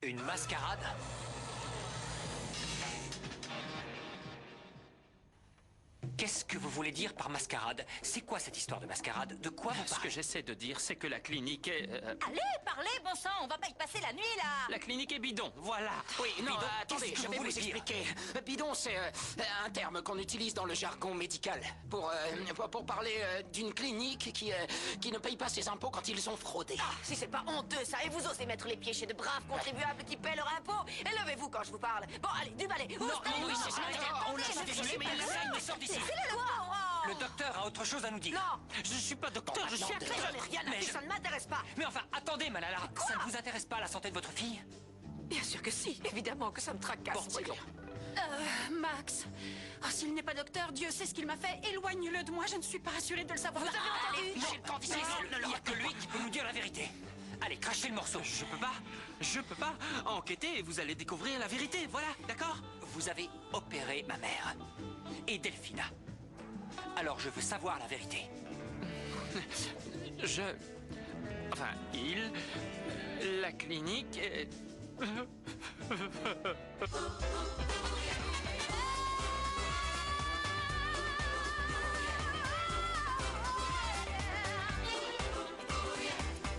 Une mascarade? Qu'est-ce que vous voulez dire par mascarade? C'est quoi cette histoire de mascarade? De quoi vous Ce que parlez? j'essaie de dire, c'est que la clinique est... Allez, parlez, bon sang, on va pas y passer la nuit, là. La clinique est bidon, voilà. Oui, non, Bidon, attendez, qu'est-ce que je vous vais vous voulez dire? expliquer. Bidon, c'est un terme qu'on utilise dans le jargon médical pour parler d'une clinique qui ne paye pas ses impôts quand ils ont fraudé. Ah, si c'est pas honteux, ça, et vous osez mettre les pieds chez de braves contribuables qui paient leurs impôts. Élevez-vous quand je vous parle. Bon, allez, du balai. Non, oui, c'est ça. On l'a fait, désolé, mais il sort d'ici. Le docteur a autre chose à nous dire. Non, Je suis pas docteur, je suis mais acteur. j'en ai rien à Mais dire, ça ne m'intéresse pas. Mais enfin, attendez, Malala. Ça ne vous intéresse pas la santé de votre fille? Bien sûr que si, évidemment que ça me tracasse. Bon, voyons. Max. Oh, s'il n'est pas docteur, Dieu sait ce qu'il m'a fait. Éloigne-le de moi, je ne suis pas rassurée de le savoir. Vous avez entendu? J'ai le temps d'ici. Il n'y a que lui qui peut nous dire la vérité. Allez, crachez le morceau. Je peux pas enquêter et vous allez découvrir la vérité, voilà, d'accord? Vous avez opéré ma mère et Delphina. Alors je veux savoir la vérité. La clinique est...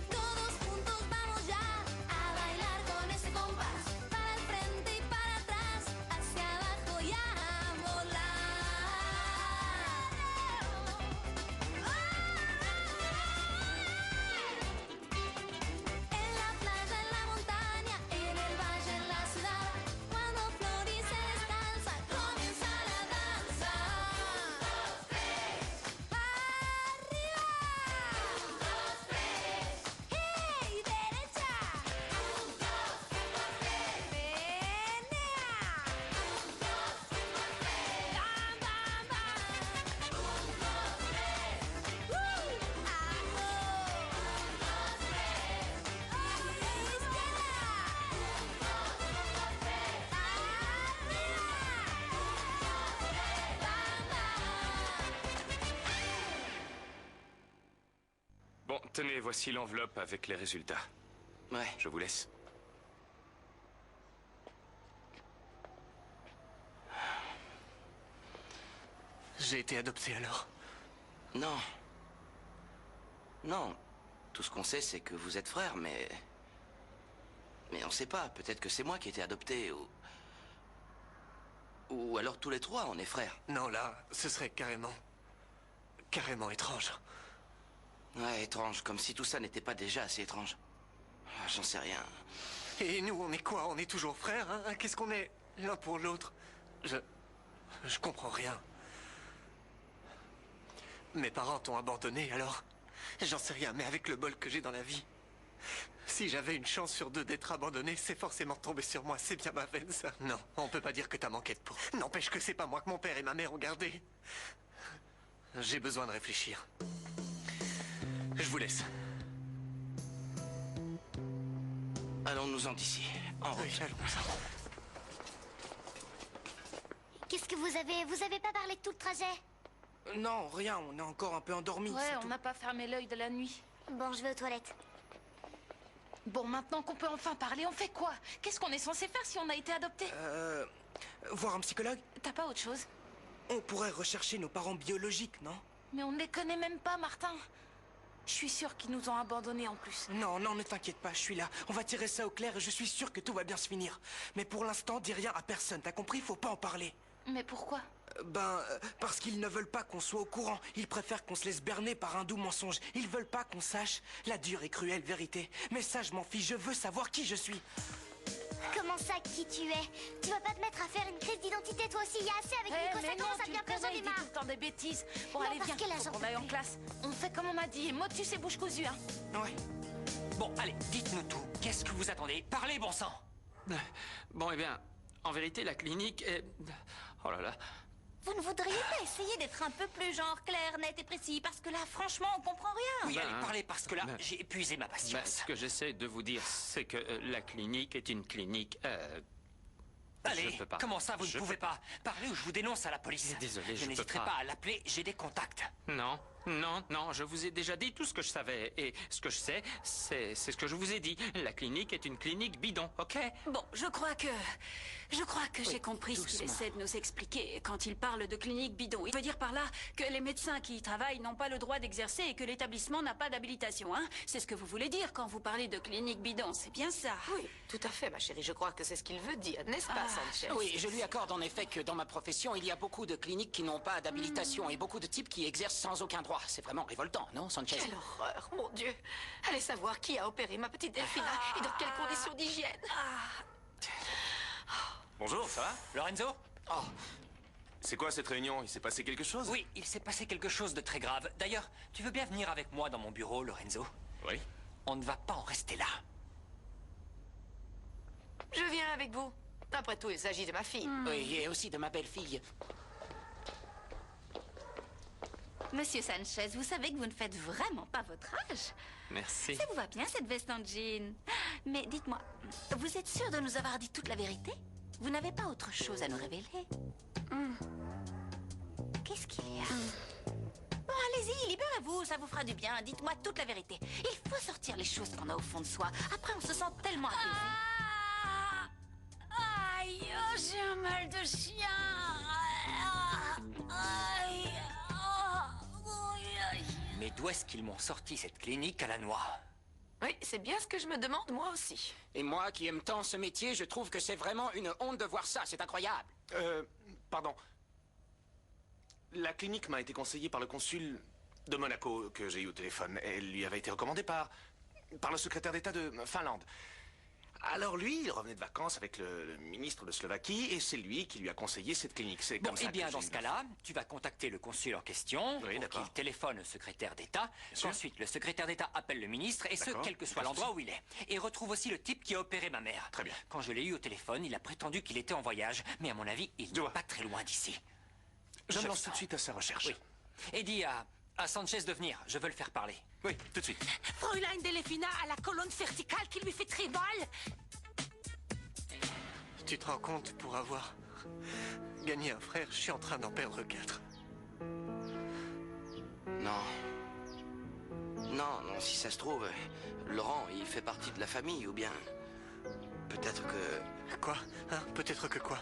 Todos juntos vamos ya a bailar con ese compás, para el frente y para atrás, hacia abajo y a volar. En la playa, en la montaña, en el valle, en la ciudad, cuando florece descalza, comienza la danza. Un, dos, tres, arriba. Un, dos, tres, hey, derecha. Un, dos, tres, menea. Un, dos, tres, bam, bam, bam. Un, dos, tres, ajo. Un, dos, tres, izquierda. Un, dos, tres, arriba. Un, dos, tres, bam, bam. Bon, tenez, voici l'enveloppe avec les résultats. Ouais. Je vous laisse. J'ai été adopté alors. Non. Non. Tout ce qu'on sait, c'est que vous êtes frères, mais... Mais on sait pas. Peut-être que c'est moi qui ai été adopté, ou... Ou alors tous les trois, on est frères. Non, là, ce serait carrément étrange. Ouais, étrange. Comme si tout ça n'était pas déjà assez étrange. Ah, j'en sais rien. Et nous, on est quoi? On est toujours frères, hein? Qu'est-ce qu'on est l'un pour l'autre? Je comprends rien. Mes parents t'ont abandonné, alors? J'en sais rien, mais avec le bol que j'ai dans la vie, si j'avais une chance sur deux d'être abandonné, c'est forcément tombé sur moi. C'est bien ma veine, ça. Non, on peut pas dire que t'as manqué de peau. N'empêche que c'est pas moi que mon père et ma mère ont gardé. J'ai besoin de réfléchir. Je vous laisse. Allons-nous-en d'ici. En route. Oui, allons-y. Qu'est-ce que vous avez pas parlé de tout le trajet? Non, rien, on est encore un peu endormis. Ouais, on n'a pas fermé l'œil de la nuit. Bon, je vais aux toilettes. Bon, maintenant qu'on peut enfin parler, on fait quoi? Qu'est-ce qu'on est censé faire si on a été adopté? Voir un psychologue? T'as pas autre chose? On pourrait rechercher nos parents biologiques, non? Mais on ne les connaît même pas, Martin. Je suis sûre qu'ils nous ont abandonnés en plus. Non, non, ne t'inquiète pas, je suis là. On va tirer ça au clair et je suis sûr que tout va bien se finir. Mais pour l'instant, dis rien à personne, t'as compris? Faut pas en parler. Mais pourquoi? Parce qu'ils ne veulent pas qu'on soit au courant. Ils préfèrent qu'on se laisse berner par un doux mensonge. Ils veulent pas qu'on sache la dure et cruelle vérité. Mais ça, je m'en fiche, je veux savoir qui je suis. Comment ça, qui tu es? Tu vas pas te mettre à faire une crise d'identité toi aussi? Il y a assez avec Nico, ça mais non, commence à tu bien le connais, peser il des dit mains. tout le temps des bêtises. Bon, Non, allez, parce viens, que là, faut j'en qu'on peux aille en plus. classe. On fait comme on m'a dit, et motus et bouche cousue, hein. Ouais. Bon, allez, dites-nous tout. Qu'est-ce que vous attendez? Parlez, bon sang! Bon, eh bien, en vérité, la clinique est... Oh là là... Vous ne voudriez pas essayer d'être un peu plus genre clair, net et précis? Parce que là, franchement, on comprend rien. Oui, Ben, allez, parlez, parce que là, ben, j'ai épuisé ma Ben, patience. ce que j'essaie de vous dire, c'est que la clinique est une clinique... Allez, je peux pas. comment ça, vous ne Je pouvez peux pas? Parlez ou je vous dénonce à la police. Désolé, je peux n'hésiterai pas. pas à l'appeler, j'ai des contacts. Non, Non, non, je vous ai déjà dit tout ce que je savais. Et ce que je sais, c'est ce que je vous ai dit. La clinique est une clinique bidon, ok? Bon, je crois que j'ai compris ce qu'il doucement. essaie de nous expliquer quand il parle de clinique bidon. Il veut dire par là que les médecins qui y travaillent n'ont pas le droit d'exercer et que l'établissement n'a pas d'habilitation, hein? C'est ce que vous voulez dire quand vous parlez de clinique bidon, c'est bien ça? Oui, tout à fait, ma chérie. Je crois que c'est ce qu'il veut dire, n'est-ce pas, Sanchez? Oui, je lui accorde en effet que dans ma profession, il y a beaucoup de cliniques qui n'ont pas d'habilitation et beaucoup de types qui exercent sans aucun droit. C'est vraiment révoltant, non, Sanchez? Quelle horreur, mon Dieu. Allez savoir qui a opéré ma petite Delphina et dans quelles conditions d'hygiène. Bonjour, ça va? Lorenzo? Oh. C'est quoi cette réunion? Il s'est passé quelque chose? Oui, il s'est passé quelque chose de très grave. D'ailleurs, tu veux bien venir avec moi dans mon bureau, Lorenzo? Oui. On ne va pas en rester là. Je viens avec vous. Après tout, il s'agit de ma fille. Oui, et aussi de ma belle-fille. Monsieur Sanchez, vous savez que vous ne faites vraiment pas votre âge. Merci. Ça vous va bien, cette veste en jean. Mais dites-moi, vous êtes sûr de nous avoir dit toute la vérité? Vous n'avez pas autre chose à nous révéler? Qu'est-ce qu'il y a? Bon, allez-y, libérez-vous, ça vous fera du bien. Dites-moi toute la vérité. Il faut sortir les choses qu'on a au fond de soi. Après, on se sent tellement apaisé. Aïe, oh, j'ai un mal de chien. Aïe, aïe. Mais d'où est-ce qu'ils m'ont sorti cette clinique à la noix? Oui, c'est bien ce que je me demande, moi aussi. Et moi qui aime tant ce métier, je trouve que c'est vraiment une honte de voir ça. C'est incroyable. Pardon. La clinique m'a été conseillée par le consul de Monaco que j'ai eu au téléphone. Elle lui avait été recommandée par le secrétaire d'État de Finlande. Alors lui, il revenait de vacances avec le ministre de Slovaquie et c'est lui qui lui a conseillé cette clinique. C'est Bon, comme ça eh bien, que dans j'ai ce eu cas-là, tu vas contacter le consul en question Oui, pour d'accord. qu'il téléphone au secrétaire d'État. sûr. Ensuite, le secrétaire d'État appelle le ministre, et ce, D'accord, quel que soit pas de l'endroit souci. où il est. Et retrouve aussi le type qui a opéré ma mère. Très bien. Quand je l'ai eu au téléphone, il a prétendu qu'il était en voyage, mais à mon avis, il Je n'est vois. pas très loin d'ici. Je me Chef. lance tout de suite à sa recherche. Oui. Et dis à Sanchez de venir, je veux le faire parler. Oui, tout de suite. Fräulein Delphina a la colonne verticale qui lui fait très mal. Tu te rends compte, pour avoir gagné un frère, je suis en train d'en perdre 4. Non. Non, non, si ça se trouve, Laurent, il fait partie de la famille, ou bien... Peut-être que... Quoi? Hein? Peut-être que quoi?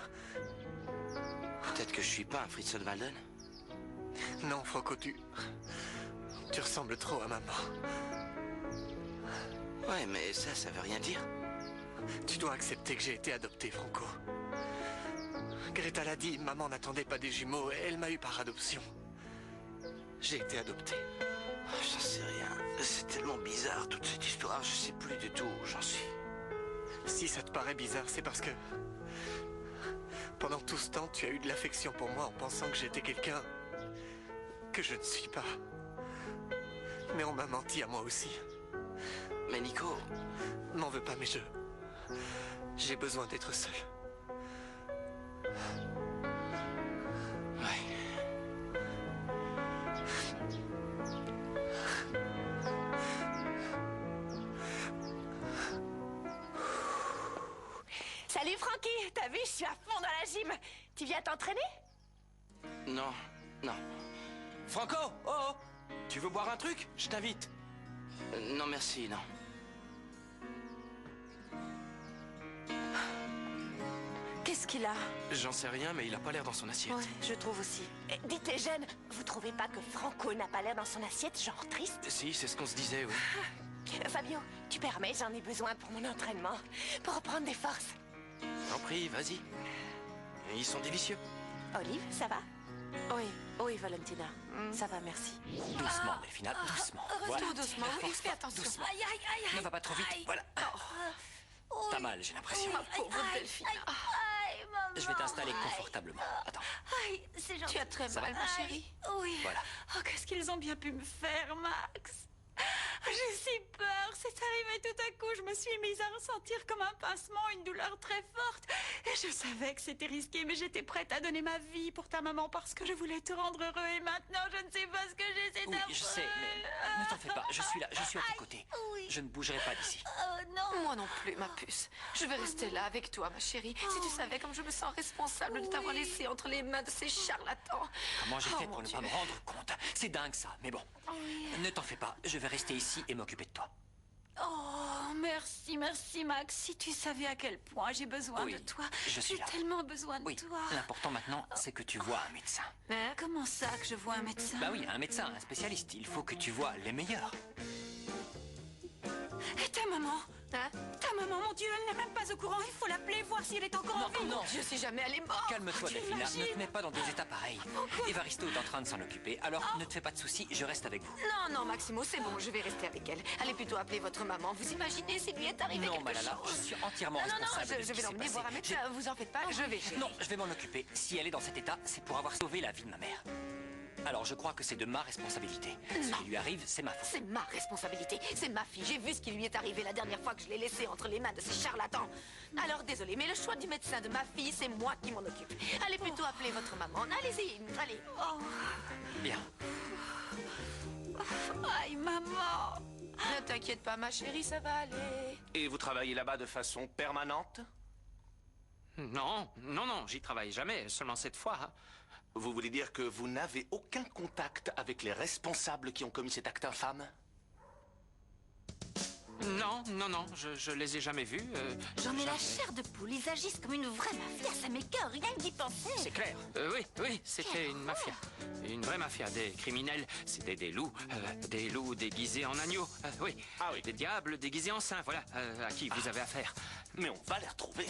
Peut-être que je suis pas un Fritz von Walden. Non, Franco, tu ressembles trop à maman. Ouais, mais ça veut rien dire. Tu dois accepter que j'ai été adopté, Franco. Greta l'a dit, maman n'attendait pas des jumeaux, elle m'a eu par adoption. J'ai été adopté. Oh, j'en sais rien. C'est tellement bizarre, toute cette histoire, je sais plus du tout où j'en suis. Si ça te paraît bizarre, c'est parce que... Pendant tout ce temps, tu as eu de l'affection pour moi en pensant que j'étais quelqu'un... que je ne suis pas. Mais on m'a menti à moi aussi. Mais Nico... M'en veux pas, mais j'ai besoin d'être seul. Ouais. Salut, Francky. T'as vu, je suis à fond dans la gym. Tu viens t'entraîner? Non, non. Franco, oh, tu veux boire un truc? Je t'invite. Non, merci, non. Qu'est-ce qu'il a? J'en sais rien, mais il a pas l'air dans son assiette. Ouais, je trouve aussi. Dites les jeunes, vous trouvez pas que Franco n'a pas l'air dans son assiette, genre triste? Si, c'est ce qu'on se disait, oui. Fabio, tu permets, j'en ai besoin pour mon entraînement, pour reprendre des forces. T'en prie, vas-y. Ils sont délicieux. Olive, ça va? Oui, oui, Valentina. Ça va, merci. Doucement, Delphina, doucement. Voilà. Tout doucement, oui, fais attention. Doucement. Aïe, aïe, aïe, aïe. Ne va pas trop vite, voilà. T'as mal, j'ai l'impression. Ma pauvre Delphine. Aïe, maman. Je vais t'installer confortablement. Attends, Aïe, c'est gentil. Tu as très mal, ma chérie. Oui. voilà. Oh, qu'est-ce qu'ils ont bien pu me faire, Max? J'ai si peur. C'est arrivé tout à coup. Je me suis mise à ressentir comme un pincement, une douleur très forte. Et je savais que c'était risqué, mais j'étais prête à donner ma vie pour ta maman parce que je voulais te rendre heureux. Et maintenant, je ne sais pas ce que j'ai, c'est Oui, affreux. je sais, mais ne t'en fais pas. Je suis là, je suis à tes côtés. oui. Je ne bougerai pas d'ici. Non. Moi non plus, ma puce. Je vais rester là avec toi, ma chérie. Si tu savais comme je me sens responsable de t'avoir laissé entre les mains de ces charlatans. Comment j'ai fait mon pour ne Dieu. pas me rendre compte? C'est dingue ça, mais bon. Ne t'en fais pas, je vais rester ici et m'occuper de toi. Oh, merci, merci, Max. Si tu savais à quel point j'ai besoin Oui, de toi. je suis J'ai là. tellement besoin de Oui, toi. l'important maintenant, c'est que tu vois un médecin. Hein? Comment ça que je vois un médecin? Bah oui, un médecin, un spécialiste. Il faut que tu vois les meilleurs. Et ta maman? Hein? Ta maman, mon Dieu, elle n'est même pas au courant. Il faut l'appeler, voir si elle est encore en vie. Non, Je suis jamais allée mort. calme-toi, tu Delphina. imagines? Ne te mets pas dans des états pareils. Évaristo est en train de s'en occuper, alors ne te fais pas de soucis, je reste avec vous. Non, non, Maximo, c'est bon, je vais rester avec elle. Allez plutôt appeler votre maman. Vous imaginez s'il lui est arrivé Non, quelque Malala, chose? je suis entièrement Non, non, responsable de je ce vais qui s'est l'emmener passé. voir un médecin. Vous en faites pas, je vais gérer. Non, je vais m'en occuper. Si elle est dans cet état, c'est pour avoir sauvé la vie de ma mère. Alors je crois que c'est de ma responsabilité. Ce qui lui arrive, c'est ma faute. C'est ma responsabilité. C'est ma fille. J'ai vu ce qui lui est arrivé la dernière fois que je l'ai laissée entre les mains de ces charlatans. Alors désolé, mais le choix du médecin de ma fille, c'est moi qui m'en occupe. Allez plutôt appeler votre maman. Allez-y, allez. Bien. Aïe, maman. Ne t'inquiète pas, ma chérie, ça va aller. Et vous travaillez là-bas de façon permanente? Non, non, non, j'y travaille jamais, seulement cette fois. Hein. Vous voulez dire que vous n'avez aucun contact avec les responsables qui ont commis cet acte infâme? Non, non, non, je les ai jamais vus. J'en ai la chair de poule, ils agissent comme une vraie mafia, ça m'écoeure, rien que d'y penser. C'est clair. Oui, oui, c'était une mafia. Une vraie mafia. Des criminels, c'était des loups déguisés en agneaux. Oui. Ah oui. Des diables déguisés en saints, voilà, à qui vous avez affaire. Mais on va les retrouver.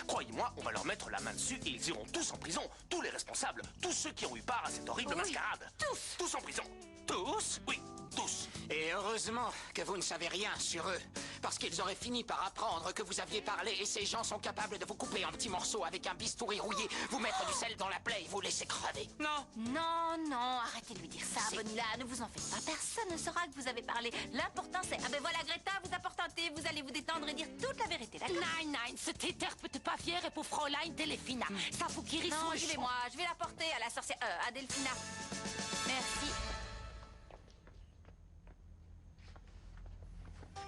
Croyez-moi, on va leur mettre la main dessus et ils iront tous en prison. Tous les responsables, tous ceux qui ont eu part à cette horrible mascarade. tous. Tous en prison. Tous? Oui, tous. Et heureusement que vous ne savez rien sur eux. Parce qu'ils auraient fini par apprendre que vous aviez parlé et ces gens sont capables de vous couper en petits morceaux avec un bistouri rouillé, vous mettre du sel dans la plaie et vous laisser crever. Non. Non, non, arrêtez de lui dire ça, Bonilla, ne vous en faites pas, personne ne saura que vous avez parlé. L'important c'est, ah ben voilà, Greta vous apporte un thé, vous allez vous détendre et dire toute la vérité, d'accord? Nein, nein, cette terpte Papier est pour Fräulein Delphina. Ça vous guérit Non, son j'y vais chant. moi, je vais la porter à la sorcière, à Delphina. Merci.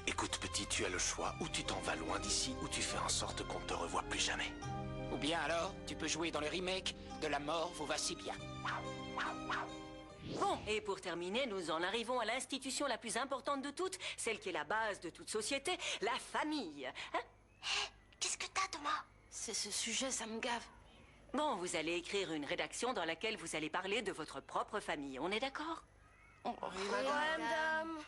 Écoute, petit, tu as le choix. Ou tu t'en vas loin d'ici, ou tu fais en sorte qu'on ne te revoie plus jamais. Ou bien alors, tu peux jouer dans le remake de La mort vous va si bien. Bon, et pour terminer, nous en arrivons à l'institution la plus importante de toutes, celle qui est la base de toute société, la famille. Hein? Qu'est-ce que t'as, Thomas? C'est ce sujet, ça me gave. Bon, vous allez écrire une rédaction dans laquelle vous allez parler de votre propre famille, on est d'accord? Oui, madame.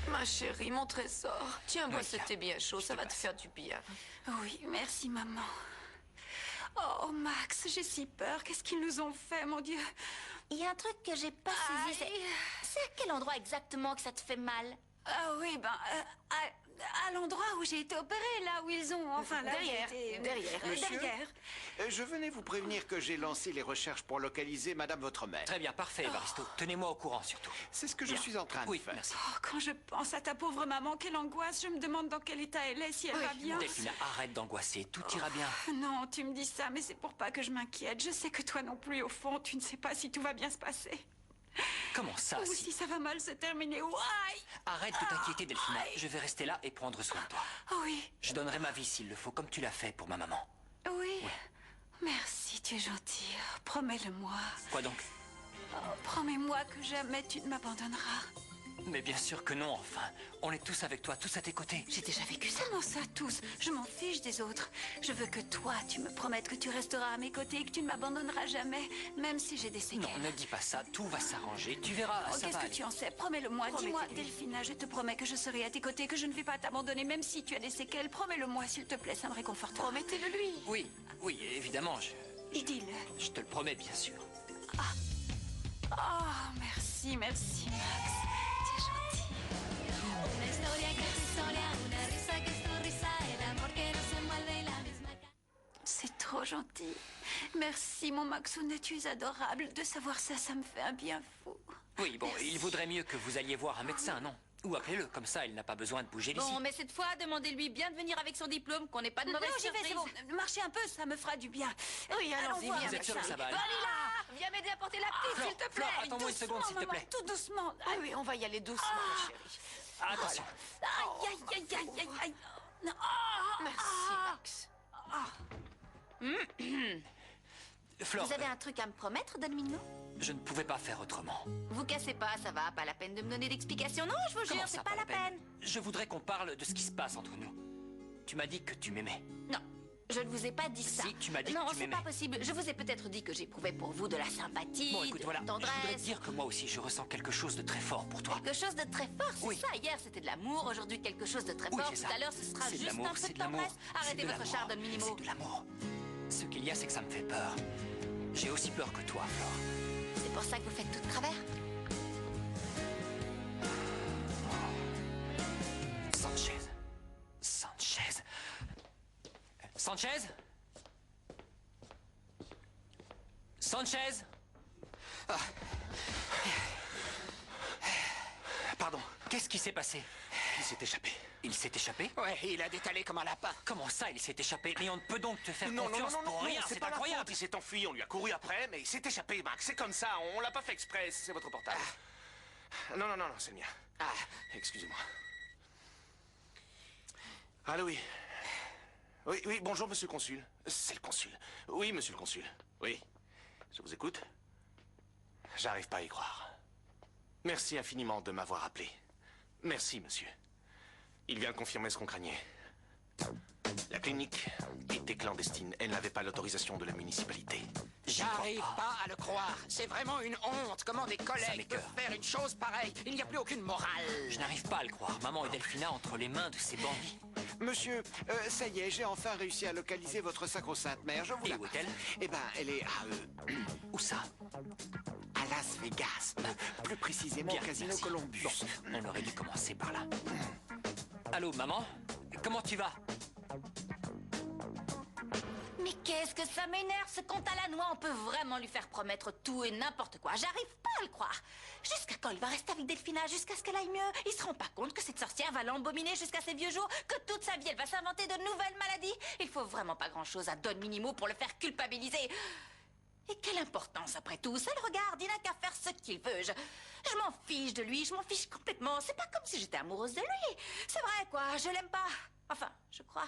Ma chérie, mon trésor. Tiens, bois ce thé bien chaud, ça va te faire du bien. Oui, merci, maman. Oh, Max, j'ai si peur. Qu'est-ce qu'ils nous ont fait, mon Dieu? Il y a un truc que j'ai pas saisi, c'est à quel endroit exactement que ça te fait mal? Ah oui, ben, à l'endroit où j'ai été opérée, là où ils ont, enfin, là, Derrière, j'ai été- derrière. derrière. Je venais vous prévenir que j'ai lancé les recherches pour localiser Madame votre mère. Très bien, parfait, Evaristo. Tenez-moi au courant, surtout. C'est ce que je Bien. suis en train de Oui, faire. merci. Oh, quand je pense à ta pauvre maman, quelle angoisse. Je me demande dans quel état elle est, si elle va bien. Delphina, arrête d'angoisser, tout ira bien. Non, tu me dis ça, mais c'est pour pas que je m'inquiète. Je sais que toi non plus, au fond, tu ne sais pas si tout va bien se passer. Comment ça, Ou si... si ça va mal se terminer. Ouais. Arrête de t'inquiéter, Delphina. Je vais rester là et prendre soin de toi. Oui, Je donnerai ma vie s'il le faut, comme tu l'as fait pour ma maman. oui. Merci, tu es gentil. Promets-le-moi. Quoi donc? Oh, promets-moi que jamais tu ne m'abandonneras. Mais bien sûr que non, enfin. On est tous avec toi, tous à tes côtés. J'ai déjà vécu ça. Comment ça, tous? Je m'en fiche des autres. Je veux que toi, tu me promettes que tu resteras à mes côtés et que tu ne m'abandonneras jamais, même si j'ai des séquelles. Non, ne dis pas ça, tout va s'arranger, tu verras, Oh, ça qu'est-ce va que aller. tu en sais? Promets-le-moi. Dis-moi, Delphina, je te promets que je serai à tes côtés, que je ne vais pas t'abandonner, même si tu as des séquelles. Promets-le-moi, s'il te plaît, ça me réconfortera. Promettez-le lui. Oui, oui, évidemment, Dis-le. je te le promets, bien sûr. Oh, merci, merci, Max. Tu es gentil. Una historia que es historia, una risa que es tu risa, el amor que nos envuelve y la misma C'est trop gentil. Merci, mon Maxounet, tu es adorable. De savoir ça, ça me fait un bien fou. Oui, bon, il vaudrait mieux que vous alliez voir un médecin, non? Ou appelez-le, comme ça, il n'a pas besoin de bouger d'ici. Bon, mais cette fois, demandez-lui bien de venir avec son diplôme, qu'on n'ait pas de Non, mauvaise j'y vais, surprise. c'est bon. Marchez un peu, ça me fera du bien. Oui, allons-y, voir, viens. Vous êtes sûr que ça va aller? Vanilla, viens m'aider à porter la petite, Flore, s'il te plaît. Flore, attends-moi une seconde, s'il te Doucement, plaît. maman, tout doucement. Oui, oui, on va y aller doucement, ma chérie. Attention. Aïe, aïe, aïe, aïe, aïe, aïe. Non. Merci, Max. Flore, Vous avez un truc à me promettre, Dolmino? je ne pouvais pas faire autrement. Vous cassez pas, ça va, pas la peine de me donner d'explications. Non, je vous Comment jure, ça, c'est pas la peine. Je voudrais qu'on parle de ce qui se passe entre nous. Tu m'as dit que tu m'aimais. Non, je ne vous ai pas dit ça. Si, tu m'as dit non, que tu c'est m'aimais. pas possible. Je vous ai peut-être dit que j'éprouvais pour vous de la sympathie, Bon, écoute, de voilà. la Je voudrais tendresse. te dire que moi aussi, je ressens quelque chose de très fort pour toi. Quelque chose de très fort, c'est Oui. ça. Hier, c'était de l'amour. Aujourd'hui, quelque chose de très Oui, fort. c'est Tout ça. à l'heure, ce sera C'est de juste l'amour, un peu c'est de de l'amour. tendresse. C'est Arrêtez de votre l'amour. char, Minimo. C'est de l'amour. Ce qu'il y a, c'est que ça me fait peur. J'ai aussi peur que toi, Flore. C'est pour ça que vous faites tout de travers. Sanchez. Sanchez. Sanchez? Sanchez? Pardon, Qu'est-ce qui s'est passé? Il s'est échappé. Il s'est échappé? ouais, il a détalé comme un lapin. Comment ça, il s'est échappé? Mais on ne peut donc te faire Non, non, non, confiance non, pour non, rien, c'est c'est pas la incroyable. faute. Il s'est enfui, on lui a couru après, mais il s'est échappé, Max. C'est comme ça, on l'a pas fait exprès. C'est votre portable. Non, non, non, non, c'est le mien. Ah, Excusez-moi. Allô, oui. Oui, oui, bonjour, monsieur le consul. C'est le consul. Oui, monsieur le consul. Oui. Je vous écoute. J'arrive pas à y croire. Merci infiniment de m'avoir appelé. Merci, monsieur. Il vient de confirmer ce qu'on craignait. La clinique était clandestine. Elle n'avait pas l'autorisation de la municipalité. j'arrive pas à le croire. C'est vraiment une honte. Comment des Ça collègues m'écoeure. peuvent faire une chose pareille? Il n'y a plus aucune morale. Je n'arrive pas à le croire. Maman et Delphina entre les mains de ces bandits. Monsieur, ça y est, j'ai enfin réussi à localiser votre sacro-sainte mère. Je vous Et la... où est-elle? Eh ben, elle est Où ça? à Las Vegas. Plus précisément Bien, au Casino merci. Columbus. Bon, on aurait dû commencer par là. Allô, maman? Comment tu vas? Mais qu'est-ce que ça m'énerve, ce compte à la noix. On peut vraiment lui faire promettre tout et n'importe quoi. J'arrive pas à le croire. Jusqu'à quand il va rester avec Delphina? Jusqu'à ce qu'elle aille mieux? Il se rend pas compte que cette sorcière va l'embominer jusqu'à ses vieux jours? Que toute sa vie, elle va s'inventer de nouvelles maladies? Il faut vraiment pas grand-chose à Don Minimo pour le faire culpabiliser. Et quelle importance après tout? Ça le regarde, il n'a qu'à faire ce qu'il veut. Je m'en fiche de lui, je m'en fiche complètement. C'est pas comme si j'étais amoureuse de lui. C'est vrai, quoi, je l'aime pas. Enfin, je crois...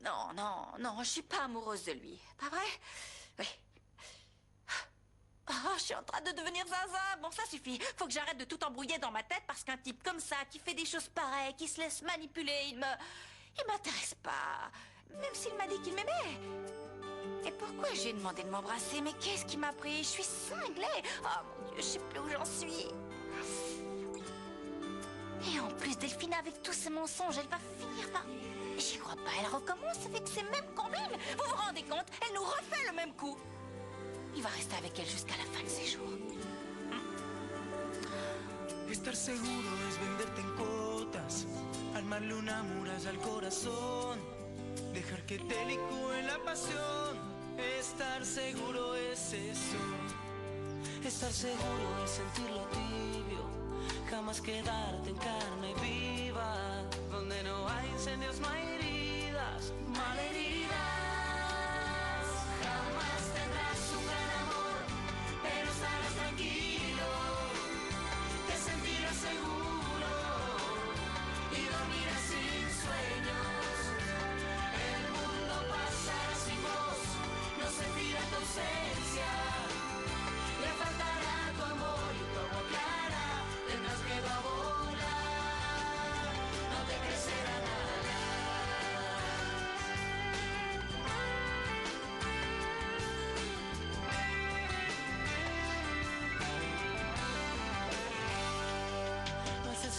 Non, non, non, je suis pas amoureuse de lui. Pas vrai? Oui. Oh, je suis en train de devenir zinzin. Bon, ça suffit. Faut que j'arrête de tout embrouiller dans ma tête parce qu'un type comme ça, qui fait des choses pareilles, qui se laisse manipuler, il m'intéresse pas. Même s'il m'a dit qu'il m'aimait. Et pourquoi j'ai demandé de m'embrasser? Mais qu'est-ce qui m'a pris? Je suis cinglée. Oh mon Dieu, je sais plus où j'en suis. Et en plus, Delphine, avec tous ces mensonges, elle va finir par... J'y crois pas, elle recommence avec ces mêmes combines. Vous vous rendez compte? Elle nous refait le même coup. Il va rester avec elle jusqu'à la fin de ses jours. Estar seguro es venderte en cuotas, armarle una muralla al corazón, dejar que te licúe la pasión. Estar seguro es eso. Estar seguro es sentirlo tibio, jamás quedarte en carne viva. Donde no hay incendios no hay heridas, malheridas. Jamás tendrás un gran amor, pero estarás tranquilo. Te sentirás seguro y dormirás sin sueños. El mundo pasará sin vos, no sentirá tu ausencia. Le faltará tu amor y tu agua clara, tendrás miedo a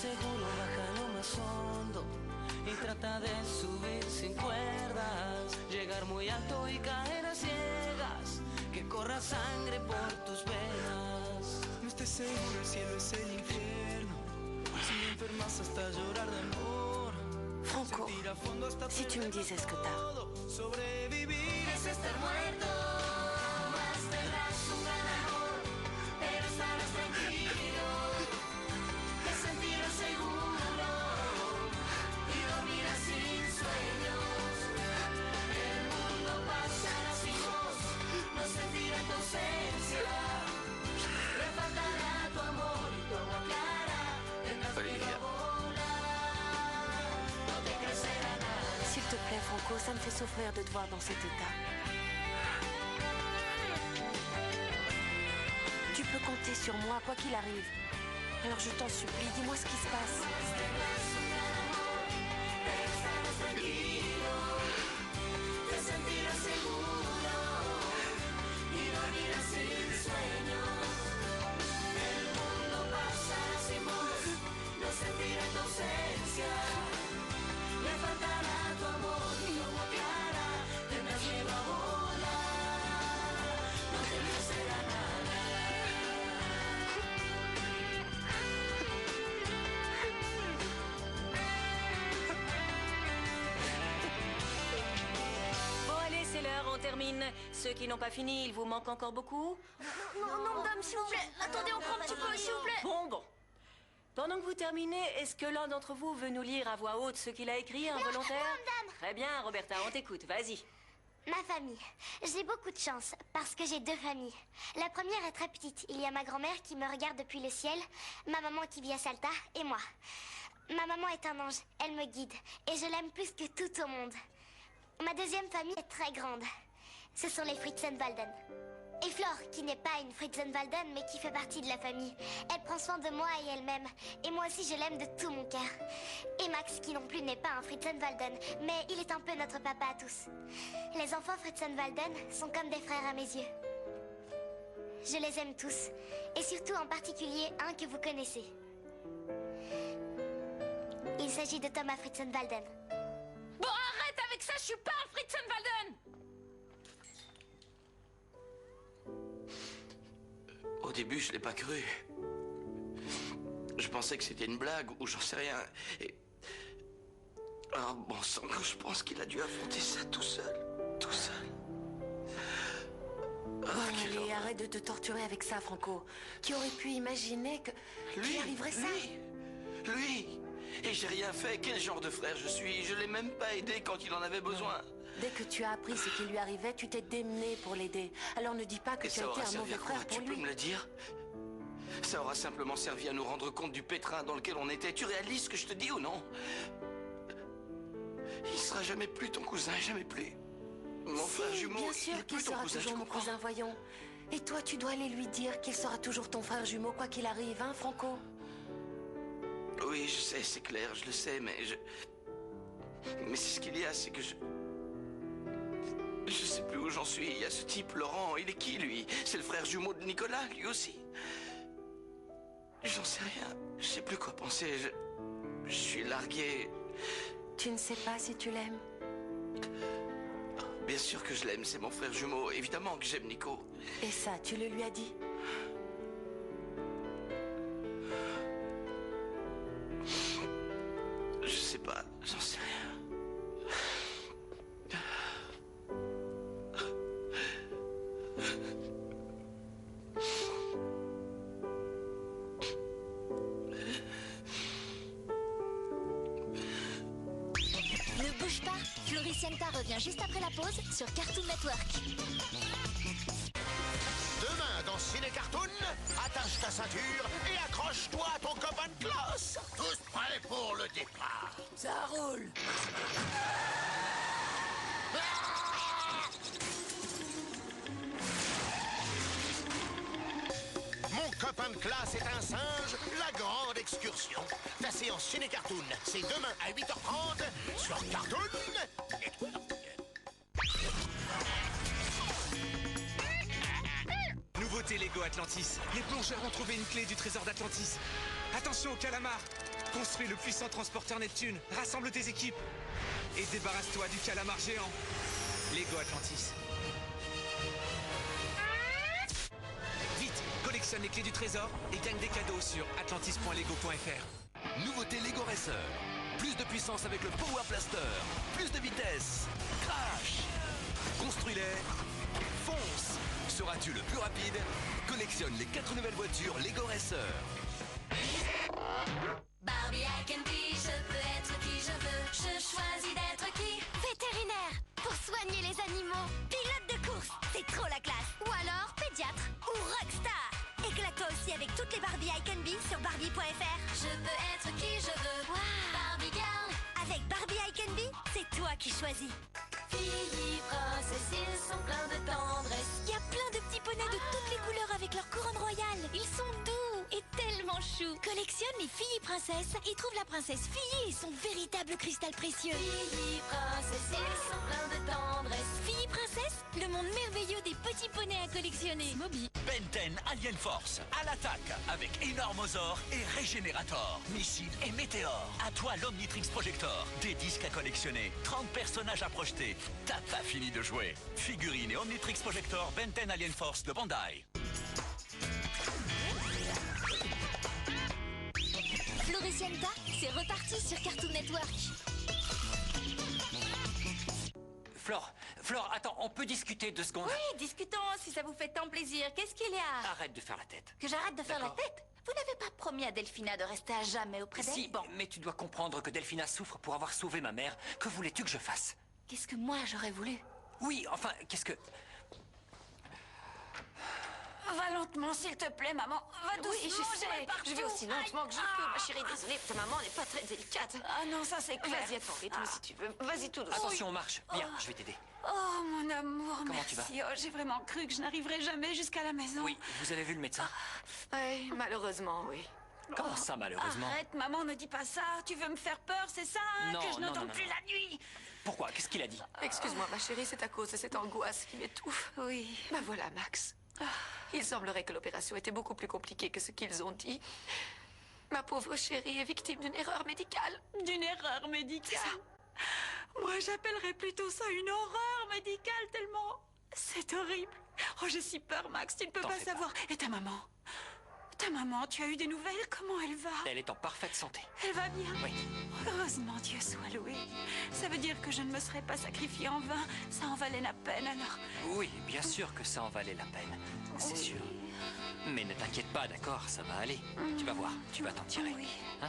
seguro, baja lo más hondo y trata de subir sin cuerdas, llegar muy alto y caer a ciegas, que corra sangre por tus venas. No estés seguro, el cielo es el infierno, si me enfermas hasta llorar de amor. Franco, si tu me disais ce que t'as. Sobrevivir es estar muerto. Más tendrás un gran amor, pero estarás tranquilo, te sentirás seguro y dormirás sin sueños. El mundo pasará sin vos, no sentirás tu ausencia. Le faltará tu amor y tu agua clara, tendrás miedo a volar, no te crecerá nada. S'il te plaît, Franco, ça me fait souffrir de te voir dans cet état. Tu peux compter sur moi, quoi qu'il arrive. Alors je t'en supplie, dis-moi ce qui se passe. Te sentirás seguro y dormirás sin sueños. El mundo pasará sin vos, no sentirás tu ausencia. Le faltará tu amor y tu agua clara, tendrás miedo a volar, no te crecerá nada. Bon, allez, c'est l'heure, on termine. Ceux qui n'ont pas fini, il vous manque encore beaucoup? Non, madame, s'il vous plaît. Attendez encore un petit peu, s'il vous plaît. Bon. Pendant que vous terminez, est-ce que l'un d'entre vous veut nous lire à voix haute ce qu'il a écrit, un volontaire? madame. Très bien, Roberta, on t'écoute, vas-y. Ma famille. J'ai beaucoup de chance parce que j'ai deux familles. La première est très petite. Il y a ma grand-mère qui me regarde depuis le ciel, ma maman qui vit à Salta et moi. Ma maman est un ange. Elle me guide et je l'aime plus que tout au monde. Ma deuxième famille est très grande. Ce sont les Fritzenwalden. Et Flore, qui n'est pas une Fritzenwalden, mais qui fait partie de la famille. Elle prend soin de moi et elle m'aime. Et moi aussi, je l'aime de tout mon cœur. Et Max, qui non plus n'est pas un Fritzenwalden, mais il est un peu notre papa à tous. Les enfants Fritzenwalden sont comme des frères à mes yeux. Je les aime tous. Et surtout en particulier un que vous connaissez. Il s'agit de Thomas Fritzenwalden. Bon, arrête avec ça, je suis pas un Fritzenwalden. Au début, je l'ai pas cru. Je pensais que c'était une blague ou j'en sais rien. Et... Ah, bon sang, je pense qu'il a dû affronter ça tout seul. Tout seul. Allez, arrête de te torturer avec ça, Franco. Qui aurait pu imaginer que... Lui arriverait ça? Lui. Et j'ai rien fait. Quel genre de frère je suis? Je l'ai même pas aidé quand il en avait besoin. Dès que tu as appris ce qui lui arrivait, tu t'es démené pour l'aider. Alors ne dis pas que tu as été un mauvais frère pour lui. Tu peux me le dire? Ça aura simplement servi à nous rendre compte du pétrin dans lequel on était. Tu réalises ce que je te dis ou non? Il sera jamais plus ton cousin, jamais plus. Mon frère jumeau, bien sûr qu'il sera toujours mon cousin, voyons. Et toi, tu dois aller lui dire qu'il sera toujours ton frère jumeau, quoi qu'il arrive, hein, Franco? Oui, je sais, c'est clair, je le sais, mais Mais c'est ce qu'il y a, c'est que je sais plus où j'en suis. Il y a ce type, Laurent, il est qui, lui? C'est le frère jumeau de Nicolas, lui aussi. J'en sais rien, je sais plus quoi penser, je suis largué. Tu ne sais pas si tu l'aimes? Bien sûr que je l'aime, c'est mon frère jumeau. Évidemment que j'aime Nico. Et ça, tu le lui as dit? Je sais pas, j'en sais rien. Ne bouge pas, Floricienta revient juste après la pause sur Cartoon Network. Demain dans Ciné Cartoon, attache ta ceinture et accroche-toi à ton copain de classe. Tous prêts pour le départ. Ça roule. Mon copain de classe est un singe, la grande excursion. Ta séance Ciné Cartoon, c'est demain à 8h30 sur Cartoon Network. Nouveauté Lego Atlantis. Les plongeurs ont trouvé une clé du trésor d'Atlantis. Attention au calamar. Construis le puissant transporteur Neptune. Rassemble tes équipes. Et débarrasse-toi du calamar géant. Lego Atlantis. Vite, collectionne les clés du trésor et gagne des cadeaux sur atlantis.lego.fr. Nouveauté Lego Racer. Plus de puissance avec le Power Blaster. Plus de vitesse. Crash. Construis-les. Fonce. Seras-tu le plus rapide? Collectionne les 4 nouvelles voitures Lego Racer. Barbie, I can be, je peux être qui je veux. Je choisis d'être qui? Vétérinaire, pour soigner les animaux. Pilote de course, c'est trop la classe. Ou alors pédiatre ou rockstar. Éclate-toi aussi avec toutes les Barbie I can be sur Barbie.fr. Je peux être qui je veux. Wow. Barbie girl. Avec Barbie I can be, c'est toi qui choisis. Filles, princesses, ils sont pleins de tendresse. Il y a plein de petits poneys de toutes les couleurs avec leur couronne royale. Ils sont doux et tellement choux. Collectionne les filles princesses et trouve la princesse fille et son véritable cristal précieux. Filles, princesses, ils sont pleins de tendresse. Filles princesses, le monde merveilleux des petits poneys à collectionner. Moby. Ben 10 Alien Force, à l'attaque avec Enormosaur et Régénérator, Missile et Météore. À toi l'Omnitrix Projector, des disques à collectionner, 30 personnages à projeter. T'as pas fini de jouer. Figurines et Omnitrix Projector, Ben 10 Alien Force de Bandai. Floricienta, c'est reparti sur Cartoon Network. Flore, attends, on peut discuter 2 secondes? Oui, discutons si ça vous fait tant plaisir. Qu'est-ce qu'il y a? Arrête de faire la tête. Que j'arrête de faire la D'accord. tête? Vous n'avez pas promis à Delphina de rester à jamais auprès d'elle? Si, mais tu dois comprendre que Delphina souffre pour avoir sauvé ma mère. Que voulais-tu que je fasse? Qu'est-ce que moi j'aurais voulu? Oui, enfin, qu'est-ce que... Va lentement, s'il te plaît, maman. Va doucement, Oui, je j'irai sais. partout. Je vais aussi lentement que je peux, ma chérie. Désolée, ta maman n'est pas très délicate. Ah non, ça c'est clair. Vas-y, à ton rythme si tu veux. Vas-y tout doucement. Attention, on marche. Viens, je vais t'aider. Oh, mon amour, Comment tu merci. Oh, j'ai vraiment cru que je n'arriverais jamais jusqu'à la maison. Oui, vous avez vu le médecin? Oui, malheureusement, oui. Comment ça, malheureusement? Arrête, maman, ne dis pas ça. Tu veux me faire peur, c'est ça, hein, Non, que je non, n'entende non, plus non. la nuit. Pourquoi? Qu'est-ce qu'il a dit? Excuse-moi, ma chérie, c'est à cause de cette angoisse qui m'étouffe. Oui. Ben voilà, Max. Il semblerait que l'opération était beaucoup plus compliquée que ce qu'ils ont dit. Ma pauvre chérie est victime d'une erreur médicale. D'une erreur médicale? Moi, j'appellerais plutôt ça une horreur médicale, tellement... C'est horrible. Oh, j'ai si peur, Max, tu ne peux T'en pas fais pas. savoir. Et ta maman? Ta maman, tu as eu des nouvelles? Comment elle va? Elle est en parfaite santé. Elle va bien? Oui. Heureusement, Dieu soit loué. Ça veut dire que je ne me serais pas sacrifiée en vain. Ça en valait la peine, alors. Oui, bien sûr que ça en valait la peine. C'est sûr. Mais ne t'inquiète pas, d'accord? Ça va aller. Tu vas voir, tu vas t'en tirer. Hein?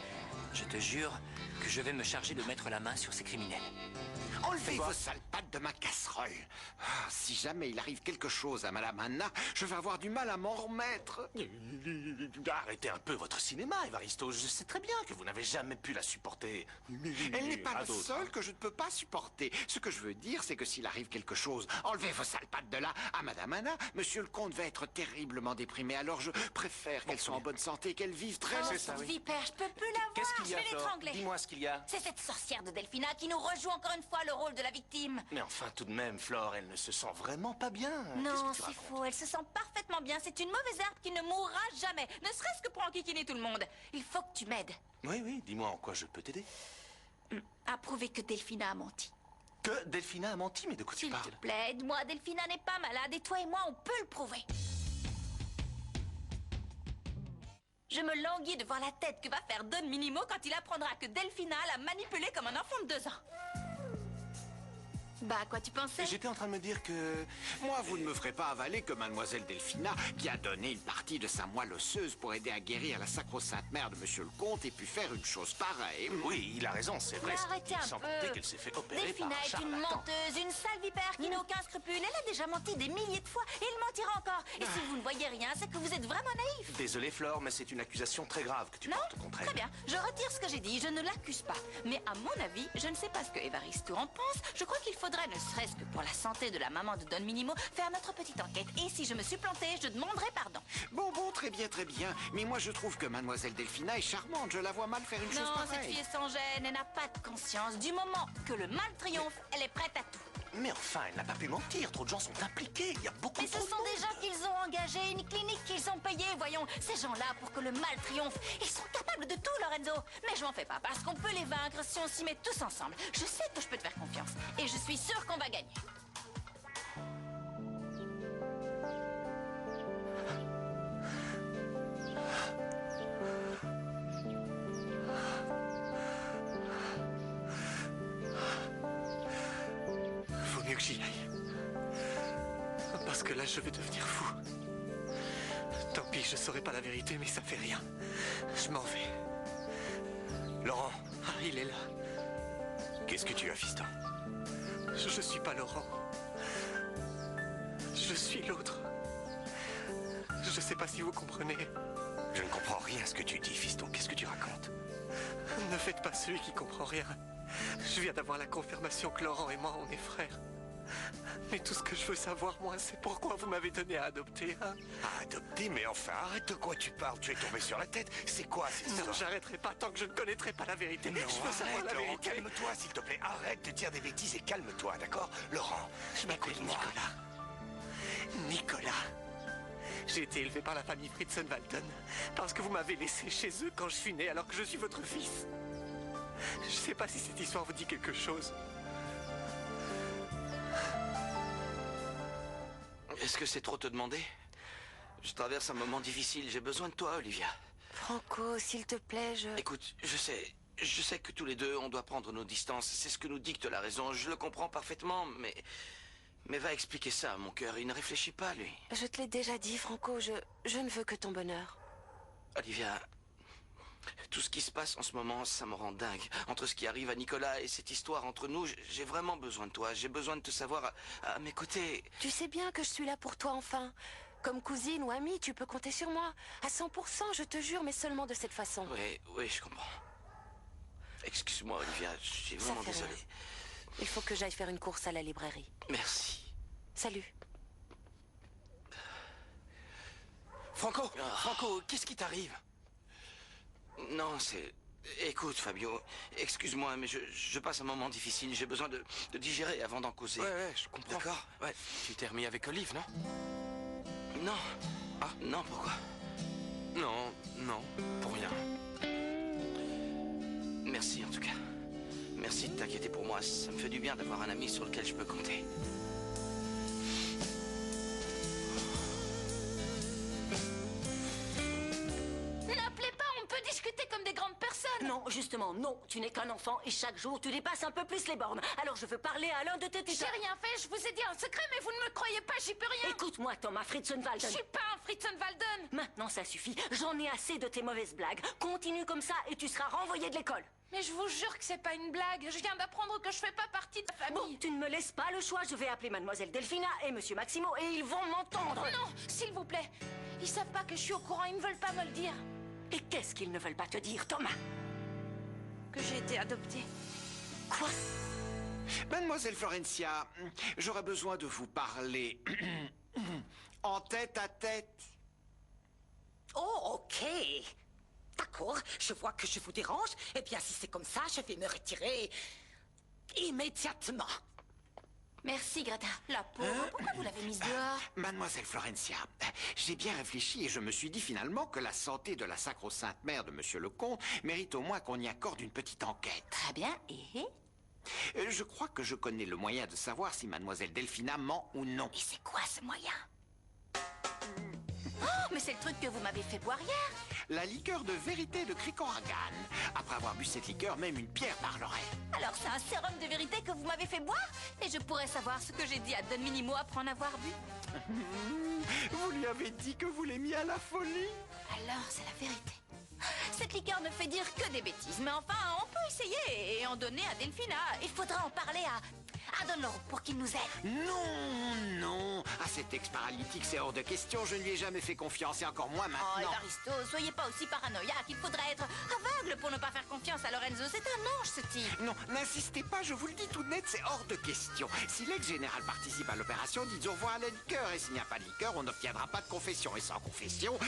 Je te jure que je vais me charger de mettre la main sur ces criminels. Enlevez vos sales pattes de ma casserole. Ah, si jamais il arrive quelque chose à Madame Anna, je vais avoir du mal à m'en remettre. Arrêtez un peu votre cinéma, Evaristo. Je sais très bien que vous n'avez jamais pu la supporter. Elle n'est pas À la d'autres, seule que je ne peux pas supporter. Ce que je veux dire, c'est que s'il arrive quelque chose, enlevez vos sales pattes de là à Madame Anna. Monsieur le comte va être terriblement déprimé, alors je préfère qu'elle soit en bonne santé, qu'elle vive très longtemps. Cette vipère, je peux plus la voir. Qu'est-ce qu'il y Je a, vais Flore? l'étrangler. Dis-moi ce qu'il y a. C'est cette sorcière de Delphina qui nous rejoue encore une fois le rôle de la victime. Mais enfin, tout de même, Flore, elle ne se sent vraiment pas bien. Non, Qu'est-ce que tu c'est racontes? faux. Elle se sent parfaitement bien. C'est une mauvaise herbe qui ne mourra jamais. Ne serait-ce que pour enquiquiner tout le monde. Il faut que tu m'aides Oui, dis-moi en quoi je peux t'aider. à prouver que Delphina a menti. Que Delphina a menti, mais de quoi tu S'il te parles? plaît, aide-moi. Delphina n'est pas malade et toi et moi, on peut le prouver. Je me languis de voir la tête que va faire Don Minimo quand il apprendra que Delphina l'a manipulé comme un enfant de 2 ans. Bah, à quoi tu pensais? J'étais en train de me dire que... Moi, vous ne me ferez pas avaler que Mademoiselle Delphina, qui a donné une partie de sa moelle osseuse pour aider à guérir la sacro-sainte mère de Monsieur le comte, ait pu faire une chose pareille. Oui, il a raison, c'est vrai. Mais arrêtez un Sans peu. compter qu'elle s'est fait opérer Delphina par un est une charlatan. menteuse, une sale vipère qui n'a aucun scrupule. Elle a déjà menti des milliers de fois et elle mentira encore. Et si vous ne voyez rien, c'est que vous êtes vraiment naïf. Désolé, Flore, mais c'est une accusation très grave que tu Non, portes contre elle. très bien. Je retire ce que j'ai dit. Je ne l'accuse pas. Mais à mon avis, je ne sais pas ce que Evaristo en pense. Je crois qu'il faudrait, ne serait-ce que pour la santé de la maman de Don Minimo, faire notre petite enquête. Et si je me suis plantée, je demanderai pardon. Bon, très bien, très bien. Mais moi, je trouve que Mademoiselle Delphina est charmante. Je la vois mal faire une chose Non, cette pareille. fille est sans gêne. Elle n'a pas de conscience. Du moment que le mal triomphe, elle est prête à tout. Mais enfin, elle n'a pas pu mentir. Trop de gens sont impliqués. Il y a beaucoup Mais ce trop de sont monde. des gens qu'ils ont engagés, une clinique qu'ils ont payée. Voyons, ces gens-là, pour que le mal triomphe, ils sont capables capable de tout, Lorenzo. Mais je m'en fais pas, parce qu'on peut les vaincre si on s'y met tous ensemble. Je sais que je peux te faire confiance. Et je suis sûre qu'on va gagner. Vaut mieux que j'y aille. Parce que là, je vais devenir fou. Tant pis, je saurai pas la vérité, mais ça fait rien. Je m'en vais. Laurent, il est là. Qu'est-ce que tu as, fiston? Je suis pas Laurent. Je suis l'autre. Je sais pas si vous comprenez. Je ne comprends rien à ce que tu dis, fiston. Qu'est-ce que tu racontes? Ne faites pas celui qui comprend rien. Je viens d'avoir la confirmation que Laurent et moi, on est frères. Mais tout ce que je veux savoir, moi, c'est pourquoi vous m'avez donné à adopter, hein? À adopter? Mais enfin, arrête de quoi tu parles. Tu es tombé sur la tête. C'est quoi cette histoire? Non, j'arrêterai pas tant que je ne connaîtrai pas la vérité. Non, je veux savoir la Laurent, vérité. calme-toi, s'il te plaît. Arrête de dire des bêtises et calme-toi, d'accord? Laurent, Je m'appelle Nicolas. Nicolas. J'ai été élevé par la famille Fritzenwalden parce que vous m'avez laissé chez eux quand je suis né alors que je suis votre fils. Je sais pas si cette histoire vous dit quelque chose. Est-ce que c'est trop te demander? Je traverse un moment difficile. J'ai besoin de toi, Olivia. Franco, s'il te plaît, Écoute, je sais que tous les deux, on doit prendre nos distances. C'est ce que nous dicte la raison. Je le comprends parfaitement, mais va expliquer ça à mon cœur. Il ne réfléchit pas, lui. Je te l'ai déjà dit, Franco, je ne veux que ton bonheur. Olivia, tout ce qui se passe en ce moment, ça me rend dingue. Entre ce qui arrive à Nicolas et cette histoire entre nous, j'ai vraiment besoin de toi. J'ai besoin de te savoir à mes côtés. Tu sais bien que je suis là pour toi, enfin. Comme cousine ou amie, tu peux compter sur moi. À 100%, je te jure, mais seulement de cette façon. Oui, je comprends. Excuse-moi, Olivia, je suis Ça vraiment fait désolé. rien. Il faut que j'aille faire une course à la librairie. Merci. Salut. Franco, qu'est-ce qui t'arrive? Non, c'est... Écoute, Fabio, excuse-moi, mais je passe un moment difficile. J'ai besoin de digérer avant d'en causer. Ouais, je comprends. D'accord? Ouais, tu t'es remis avec Olive, non? Non. Ah, non, pourquoi? Non, pour rien. Merci, en tout cas. Merci de t'inquiéter pour moi. Ça me fait du bien d'avoir un ami sur lequel je peux compter. N'appelez pas, on peut discuter comme des grandes personnes. Non, justement, non. Tu n'es qu'un enfant et chaque jour, tu dépasses un peu plus les bornes. Alors je veux parler à l'un de tes tétins. J'ai rien fait, je vous ai dit un secret, mais vous ne me croyez pas, j'y peux rien. Écoute-moi, Thomas Fritzenwalden. Je suis pas un Fritzenwalden. Maintenant, ça suffit. J'en ai assez de tes mauvaises blagues. Continue comme ça et tu seras renvoyé de l'école. Mais je vous jure que c'est pas une blague. Je viens d'apprendre que je fais pas partie de la famille. Bon, tu ne me laisses pas le choix. Je vais appeler Mademoiselle Delphina et Monsieur Maximo et ils vont m'entendre. Non, s'il vous plaît. Ils savent pas que je suis au courant, ils ne veulent pas me le dire. Et qu'est-ce qu'ils ne veulent pas te dire, Thomas? Que j'ai été adoptée. Quoi? Mademoiselle Florencia, j'aurais besoin de vous parler en tête à tête. Oh, ok. D'accord, je vois que je vous dérange. Eh bien, si c'est comme ça, je vais me retirer immédiatement. Merci, Greta. La pauvre, pourquoi vous l'avez mise dehors? Mademoiselle Florencia, j'ai bien réfléchi et je me suis dit finalement que la santé de la sacro-sainte mère de Monsieur le Comte mérite au moins qu'on y accorde une petite enquête. Très bien, et? Je crois que je connais le moyen de savoir si Mademoiselle Delphina ment ou non. Et c'est quoi ce moyen? Oh, mais c'est le truc que vous m'avez fait boire hier. La liqueur de vérité de Krikorragan. Après avoir bu cette liqueur, même une pierre parlerait. Alors c'est un sérum de vérité que vous m'avez fait boire? Et je pourrais savoir ce que j'ai dit à Don Minimo après en avoir bu? Vous lui avez dit que vous l'aimiez à la folie? Alors c'est la vérité. Cette liqueur ne fait dire que des bêtises, mais enfin, on peut essayer et en donner à Delphina. Il faudra en parler à Don Laurent pour qu'il nous aide. Non. À cet ex-paralytique, c'est hors de question. Je ne lui ai jamais fait confiance et encore moins Oh, maintenant. Evaristo, soyez pas aussi paranoïaque. Il faudrait être aveugle pour ne pas faire confiance à Lorenzo. C'est un ange, ce type. Non, n'insistez pas, je vous le dis tout net, c'est hors de question. Si l'ex-général participe à l'opération, dites au revoir à la liqueur. Et s'il n'y a pas de liqueur, on n'obtiendra pas de confession. Et sans confession,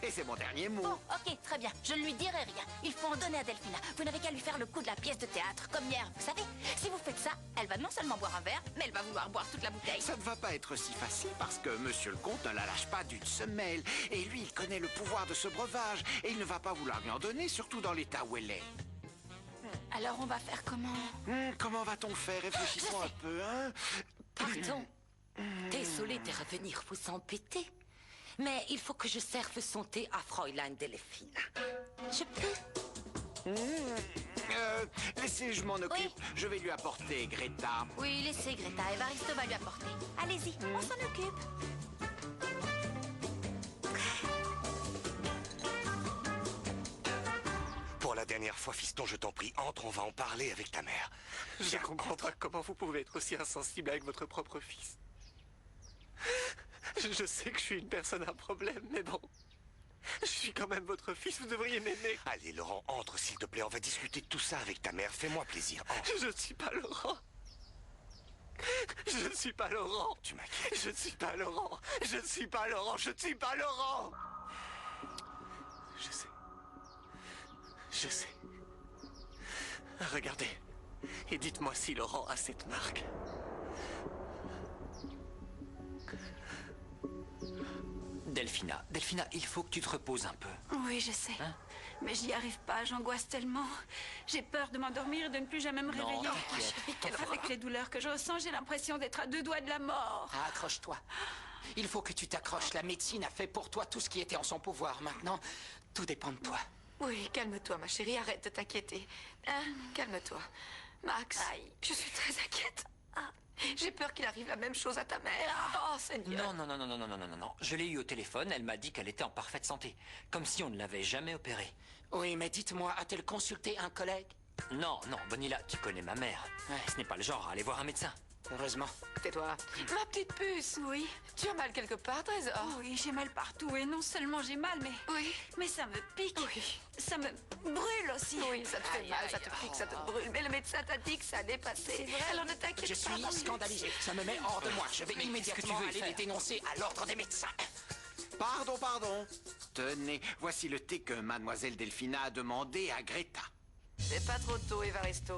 et c'est mon dernier mot. Bon, ok, très bien. Je ne lui dirai rien. Il faut en donner à Delphina. Vous n'avez qu'à lui faire le coup de la pièce de théâtre, comme hier, vous savez. Si vous faites ça, elle va demander non seulement boire un verre, mais elle va vouloir boire toute la bouteille. Ça ne va pas être si facile parce que monsieur le comte ne la lâche pas d'une semelle. Et lui, il connaît le pouvoir de ce breuvage. Et il ne va pas vouloir lui en donner, surtout dans l'état où elle est. Alors on va faire comment? Comment va-t-on faire? Réfléchissons un peu, hein? Pardon. Désolée de revenir vous embêter. Mais il faut que je serve son thé à Fräulein Delphina. Je peux? Laissez, je m'en occupe. Je vais lui apporter Greta. Oui, laissez Greta. Evaristo va lui apporter. Allez-y, on s'en occupe. Pour la dernière fois, fiston, je t'en prie, entre, on va en parler avec ta mère. Je ne comprends pas comment vous pouvez être aussi insensible avec votre propre fils. Je sais que je suis une personne à problème, mais bon... Je suis quand même votre fils, vous devriez m'aimer. Allez, Laurent, entre, s'il te plaît, on va discuter de tout ça avec ta mère. Fais-moi plaisir, entre. Je ne suis pas Laurent. Je ne suis pas Laurent. Tu m'inquiètes. Je ne suis pas Laurent. Je ne suis pas Laurent. Je ne suis pas Laurent. Je sais. Je sais. Regardez. Et dites-moi si Laurent a cette marque. Delphina, il faut que tu te reposes un peu. Oui, je sais. Hein? Mais j'y arrive pas, j'angoisse tellement. J'ai peur de m'endormir et de ne plus jamais me réveiller. Avec les douleurs que je ressens, j'ai l'impression d'être à 2 doigts de la mort. Ah, accroche-toi. Il faut que tu t'accroches. La médecine a fait pour toi tout ce qui était en son pouvoir. Maintenant, tout dépend de toi. Oui, calme-toi, ma chérie, arrête de t'inquiéter. Hein? Calme-toi. Max, je suis très inquiète. J'ai peur qu'il arrive la même chose à ta mère. Oh, Seigneur. Non. Je l'ai eue au téléphone, elle m'a dit qu'elle était en parfaite santé. Comme si on ne l'avait jamais opérée. Oui, mais dites-moi, a-t-elle consulté un collègue? Non, Bonilla, tu connais ma mère. Ce n'est pas le genre à aller voir un médecin. Heureusement. Tais-toi. Ma petite puce. Oui. Tu as mal quelque part, Trésor? Oui, j'ai mal partout. Et non seulement j'ai mal, mais... Oui. Mais ça me pique. Oui. Ça me brûle aussi. Oui, ça te fait mal, ça te pique, ça te brûle. Mais le médecin t'a dit que ça allait passer. C'est vrai. Alors ne t'inquiète Je pas. suis scandalisé. Ça me met hors de moi. Je vais immédiatement aller les dénoncer à l'ordre des médecins. Pardon. Tenez, voici le thé que mademoiselle Delphina a demandé à Greta. C'est pas trop tôt, Evaristo.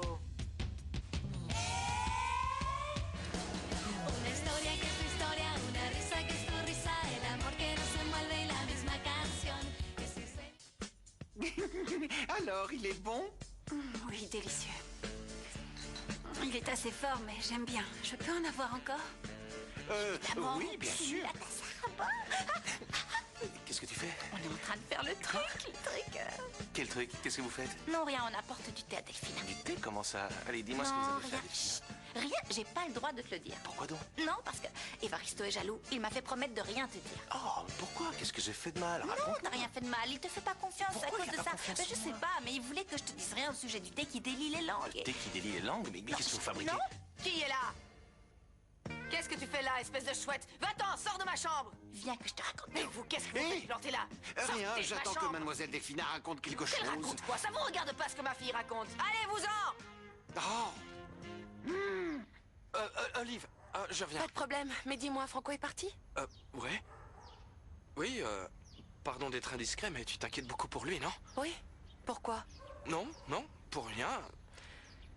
Una historia que es tu historia, una risa que es tu risa, el amor que no se envuelve y la misma canción. Que si se... Alors, il est bon? Oui, délicieux. Il est assez fort, mais j'aime bien. Je peux en avoir encore? Oui, bien sûr. Qu'est-ce que tu fais? On est en train de faire le truc. Quel truc? Qu'est-ce que vous faites? Non, rien, on apporte du thé à Delphina. Du thé? Comment ça? Allez, dis-moi ce que Non, vous avez fait. rien. Chut. Rien, j'ai pas le droit de te le dire. Pourquoi donc? Non, parce que Evaristo est jaloux. Il m'a fait promettre de rien te dire. Oh, pourquoi? Qu'est-ce que j'ai fait de mal? Non, t'as rien fait de mal. Il te fait pas confiance Pourquoi à cause il a de pas ça. confiance Mais en je sais moi pas, mais il voulait que je te dise rien au sujet du thé qui délie les langues. Thé qui délie les langues? Mais qu'est-ce que vous fabriquez? Non. Qui est là? Qu'est-ce que tu fais là, espèce de chouette? Va-t'en, sors de ma chambre! Viens que je te raconte. Mais vous, qu'est-ce que vous faites planté là? Rien, Sortez de ma j'attends que chambre. mademoiselle Delphina raconte quelque Elle chose. raconte quoi? Ça vous regarde pas ce que ma fille raconte. Allez-vous-en! Oh! Olive, je reviens. Pas de problème, mais dis-moi, Franco est parti? Ouais. Oui, pardon d'être indiscret, mais tu t'inquiètes beaucoup pour lui, non? Oui. Pourquoi? Non, pour rien.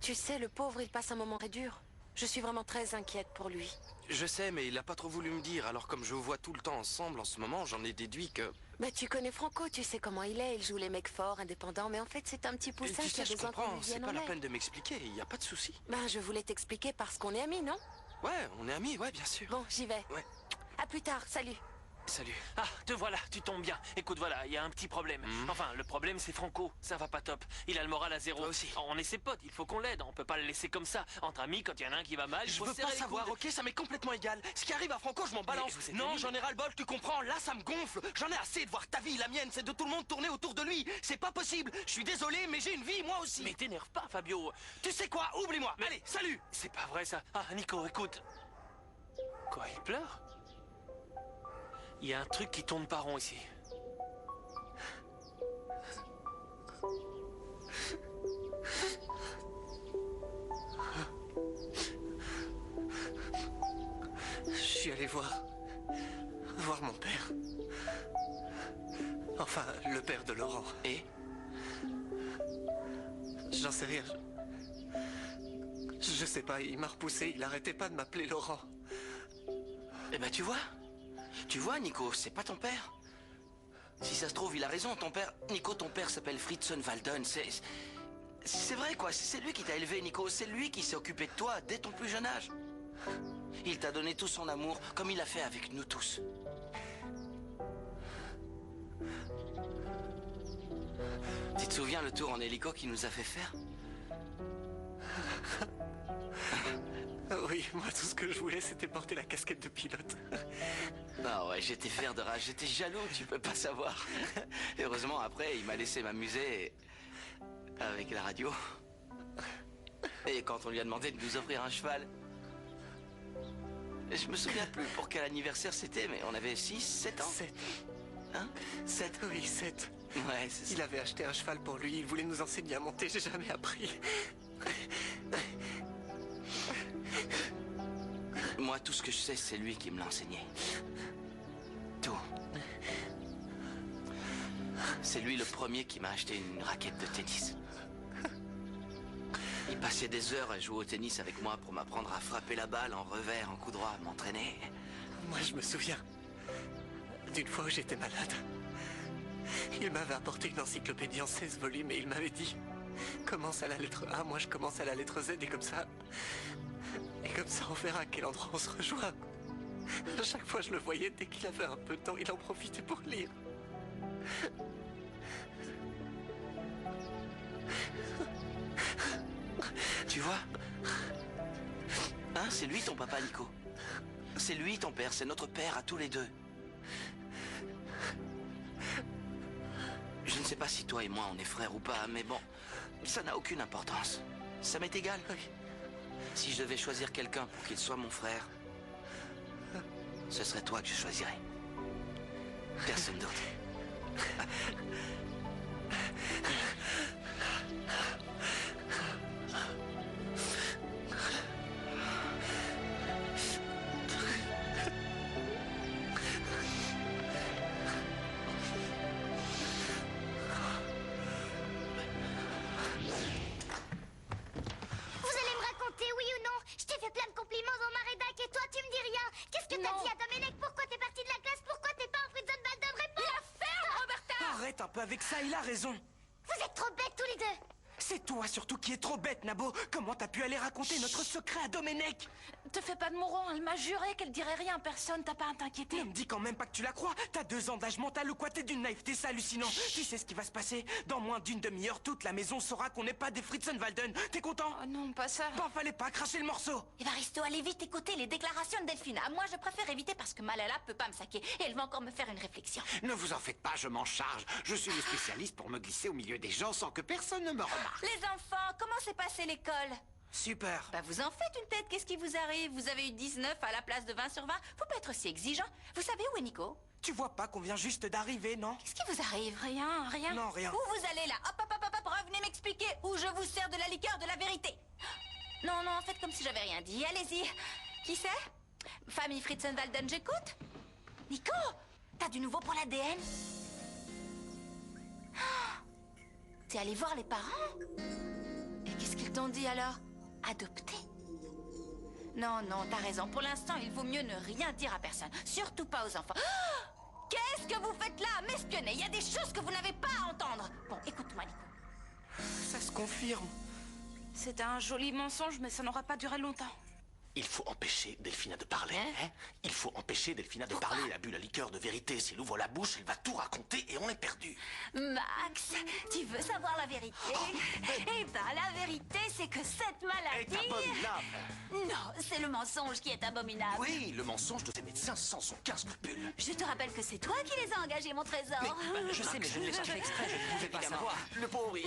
Tu sais, le pauvre, il passe un moment très dur. Je suis vraiment très inquiète pour lui. Je sais, mais il a pas trop voulu me dire. Alors comme je vous vois tout le temps ensemble en ce moment, j'en ai déduit que... Bah, tu connais Franco, tu sais comment il est. Il joue les mecs forts, indépendants, mais en fait, c'est un petit poussin tu qui a sais, je besoin qu'on comprends, lui c'est vienne pas en la aide. peine de m'expliquer, il y a pas de souci. Ben, je voulais t'expliquer parce qu'on est amis, non? Ouais, on est amis, ouais, bien sûr. Bon, j'y vais. Ouais. À plus tard, salut. Salut. Ah, te voilà, tu tombes bien. Écoute, voilà, il y a un petit problème. Enfin, le problème, c'est Franco. Ça va pas top. Il a le moral à zéro. Toi aussi. On est ses potes, il faut qu'on l'aide. On peut pas le laisser comme ça. Entre amis, quand il y en a un qui va mal, il Je faut veux serrer pas les savoir, coudes. ok? Ça m'est complètement égal. Ce qui arrive à Franco, je m'en balance. vous êtes Non, amis. j'en ai ras-le-bol, tu comprends? Là, ça me gonfle. J'en ai assez de voir ta vie, la mienne, c'est de tout le monde tourner autour de lui. C'est pas possible. Je suis désolé, mais j'ai une vie, moi aussi. Mais t'énerve pas, Fabio. Tu sais quoi? Oublie-moi. Allez, salut. C'est pas vrai, ça. Ah, Nico, écoute. Quoi, il pleure? Il y a un truc qui tourne pas rond ici. Je suis allé voir mon père. Enfin, le père de Laurent. Et? J'en sais rien. Je sais pas, il m'a repoussé, il arrêtait pas de m'appeler Laurent. Eh ben, tu vois, Nico, c'est pas ton père. Si ça se trouve, il a raison, ton père... Nico, ton père s'appelle Fritzen Walden, c'est vrai, quoi, c'est lui qui t'a élevé, Nico, c'est lui qui s'est occupé de toi dès ton plus jeune âge. Il t'a donné tout son amour, comme il a fait avec nous tous. Tu te souviens le tour en hélico qu'il nous a fait faire? Oui, moi tout ce que je voulais c'était porter la casquette de pilote. Ah ouais, j'étais fier de rage, j'étais jaloux, tu peux pas savoir. Heureusement après, il m'a laissé m'amuser avec la radio. Et quand on lui a demandé de nous offrir un cheval, je me souviens plus pour quel anniversaire c'était, mais on avait 6, 7 ans. 7. Hein? 7, oui, 7. Ouais, c'est ça. Il avait acheté un cheval pour lui, il voulait nous enseigner à monter, j'ai jamais appris. Moi, tout ce que je sais, c'est lui qui me l'a enseigné. Tout. C'est lui le premier qui m'a acheté une raquette de tennis. Il passait des heures à jouer au tennis avec moi pour m'apprendre à frapper la balle en revers, en coup droit, à m'entraîner. Moi, je me souviens d'une fois où j'étais malade. Il m'avait apporté une encyclopédie en 16 volumes et il m'avait dit « Commence à la lettre A, moi je commence à la lettre Z et comme ça... on verra à quel endroit on se rejoint. » À chaque fois je le voyais, dès qu'il avait un peu de temps, il en profitait pour lire. Tu vois? Hein, c'est lui ton papa, Nico. C'est lui ton père, c'est notre père à tous les deux. Je ne sais pas si toi et moi on est frères ou pas, mais bon, ça n'a aucune importance. Ça m'est égal. Si je devais choisir quelqu'un pour qu'il soit mon frère, ce serait toi que je choisirais. Personne d'autre. Avec ça, il a raison. Vous êtes trop bêtes tous les deux. C'est toi surtout qui es trop bête, Nabo. Comment t'as pu aller raconter notre secret à Domenech? Te fais pas de mouron, elle m'a juré qu'elle dirait rien à personne, t'as pas à t'inquiéter. Ne me dis quand même pas que tu la crois. T'as 2 ans d'âge mental ou quoi? T'es d'une naïveté, c'est hallucinant. Tu sais ce qui va se passer? Dans moins d'une demi-heure, toute la maison saura qu'on n'est pas des Fritzen Walden. T'es content? Oh non, pas ça. Bon, fallait pas cracher le morceau. Evaristo, allez vite écouter les déclarations de Delphina. Moi, je préfère éviter parce que Malala peut pas me saquer. Et elle va encore me faire une réflexion. Ne vous en faites pas, je m'en charge. Je suis le spécialiste pour me glisser au milieu des gens sans que personne ne me remarque. Les enfants, comment s'est passée l'école? Super. Bah vous en faites une tête, qu'est-ce qui vous arrive? Vous avez eu 19 à la place de 20 sur 20. Faut pas être si exigeant. Vous savez où est Nico? Tu vois pas qu'on vient juste d'arriver, non? Qu'est-ce qui vous arrive? Rien, rien. Non, rien. Où vous allez là? Hop, hop, hop, hop, revenez m'expliquer où je vous sers de la liqueur de la vérité. Non, non, faites comme si j'avais rien dit. Allez-y. Qui c'est? Famille Fritzen Walden, j'écoute. Nico, t'as du nouveau pour l'ADN? T'es allé voir les parents? Et qu'est-ce qu'ils t'ont dit alors? Adopter? Non, non, t'as raison. Pour l'instant, il vaut mieux ne rien dire à personne. Surtout pas aux enfants. Qu'est-ce que vous faites là? M'espionner. Il y a des choses que vous n'avez pas à entendre. Bon, écoute-moi, Nico. Ça se confirme. C'était un joli mensonge, mais ça n'aura pas duré longtemps. Il faut empêcher Delphina de parler. Hein? Il faut empêcher Delphina de parler. Elle a bu la liqueur de vérité. Si elle ouvre la bouche, elle va tout raconter et on est perdu. Max, tu veux savoir la vérité? Eh ben, la vérité, c'est que cette maladie... Est abominable. Non, c'est le mensonge qui est abominable. Oui, le mensonge de ces médecins sans aucun scrupule. Je te rappelle que c'est toi qui les as engagés, mon trésor. Je sais, mais je ne l'ai pas fait exprès. Je ne pouvais pas savoir. Le pauvre, il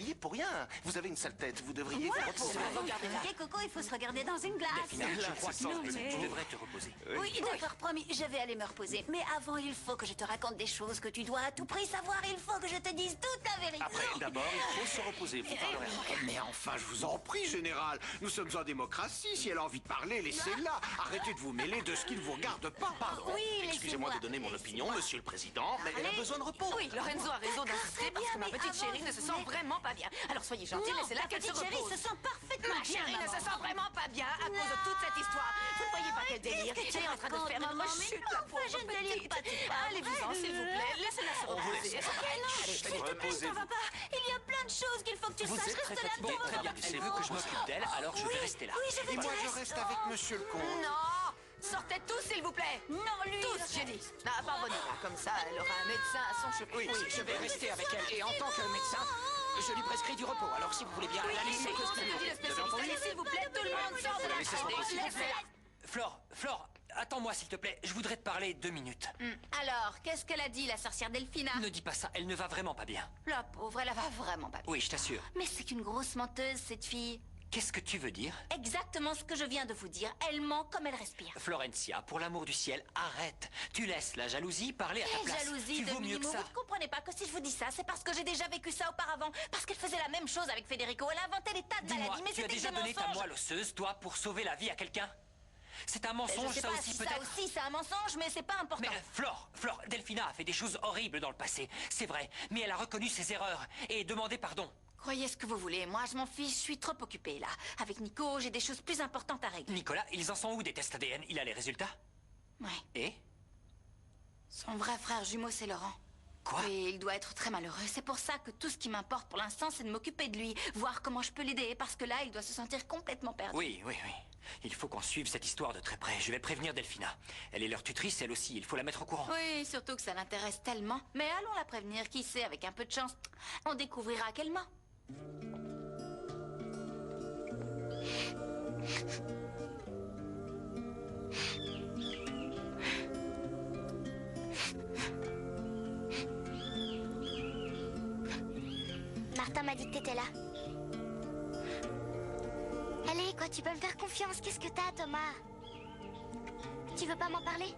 y est pour rien. Vous avez une sale tête. Vous devriez... Ok, Coco, il faut se regarder regarder dans une glace. Delphina, je crois que Non, mais- tu devrais te reposer. Oui, d'accord, promis, je vais aller me reposer. Mais avant, il faut que je te raconte des choses que tu dois à tout prix savoir. Il faut que je te dise toute la vérité. Après, d'abord, il faut se reposer. Vous parlerez après. Mais enfin, je vous en prie, général. Nous sommes en démocratie. Si elle a envie de parler, laissez-la. Arrêtez de vous mêler de ce qui ne vous regarde pas. Pardon. Oui, Excusez-moi de donner mon opinion, monsieur le président, mais elle a besoin de repos. Oui, Lorenzo a raison d'insister parce que ma petite chérie ne se sent vraiment pas bien. Alors soyez gentils, Non, laissez-la ta qu'elle se petite chérie repose. se sent parfaitement Ma bien, chérie ne maman. se sent vraiment pas bien à cause de toute cette histoire. Vous ne voyez pas qu'elle délire. Qu'est-ce que tu Elle est en train de racontes, faire une maman? rechute, Mais la enfin, pauvre je ne délire petite. pas, c'est pas Allez-vous-en, vrai. s'il vous plaît. Laissez-la se On vous laisse. reposer. S'il te plaît, ça va pas. Il y a plein de choses qu'il faut que tu Vous saches. êtes très Reste là, fatigué, pauvre très bien. maman. Elle veut que je m'occupe d'elle, alors je vais rester là. Oui, je vais Et te moi, je laisser. reste avec monsieur le comte. Non! Sortez tous, s'il vous plaît! Non, lui. Tous, j'ai dit. Non, pardonnez-moi. Comme ça, elle aura un médecin à son chevet. Oui, je vais rester avec elle. Et en tant que médecin, je lui prescris du repos. Alors si vous voulez bien la laisser. On se dit le spécialiste. Allez, s'il vous plaît, tout le monde sort de la chambre, s'il vous plaît. Flore, attends-moi s'il te plaît. Je voudrais te parler 2 minutes. Alors, qu'est-ce qu'elle a dit, la sorcière Delphina? Ne dis pas ça, elle ne va vraiment pas bien. La pauvre, elle va vraiment pas bien. Oui, je t'assure. Mais c'est qu'une grosse menteuse, cette fille. Qu'est-ce que tu veux dire? Exactement ce que je viens de vous dire. Elle ment comme elle respire. Florencia, pour l'amour du ciel, arrête. Tu laisses la jalousie parler à ta Quelle place. jalousie Tu de vaux mieux que Minimo. ça. Vous ne comprenez pas que si je vous dis ça, c'est parce que j'ai déjà vécu ça auparavant. Parce qu'elle faisait la même chose avec Federico. Elle inventait des tas de Dis-moi, maladies. Mais tu as c'était déjà des donné ta mensonges. moelle osseuse, toi, pour sauver la vie à quelqu'un? C'est un mensonge, Je sais ça pas aussi, si peut-être? ça aussi, c'est un mensonge, mais c'est pas important. Mais Flore, Delphina a fait des choses horribles dans le passé, c'est vrai, mais elle a reconnu ses erreurs et demandé pardon. Croyez ce que vous voulez. Moi, je m'en fiche. Je suis trop occupée, là. Avec Nico, j'ai des choses plus importantes à régler. Nicolas, ils en sont où des tests ADN? Il a les résultats? Ouais. Et? Son vrai frère jumeau, c'est Laurent. Quoi? Et il doit être très malheureux. C'est pour ça que tout ce qui m'importe pour l'instant, c'est de m'occuper de lui. Voir comment je peux l'aider. Parce que là, il doit se sentir complètement perdu. Oui. Il faut qu'on suive cette histoire de très près. Je vais prévenir Delphina. Elle est leur tutrice, elle aussi. Il faut la mettre au courant. Oui, surtout que ça l'intéresse tellement. Mais allons la prévenir. Qui sait, avec un peu de chance, on découvrira qu'elle ment. Martin m'a dit que t'étais là. Allez, quoi, tu peux me faire confiance. Qu'est-ce que t'as, Thomas? Tu veux pas m'en parler?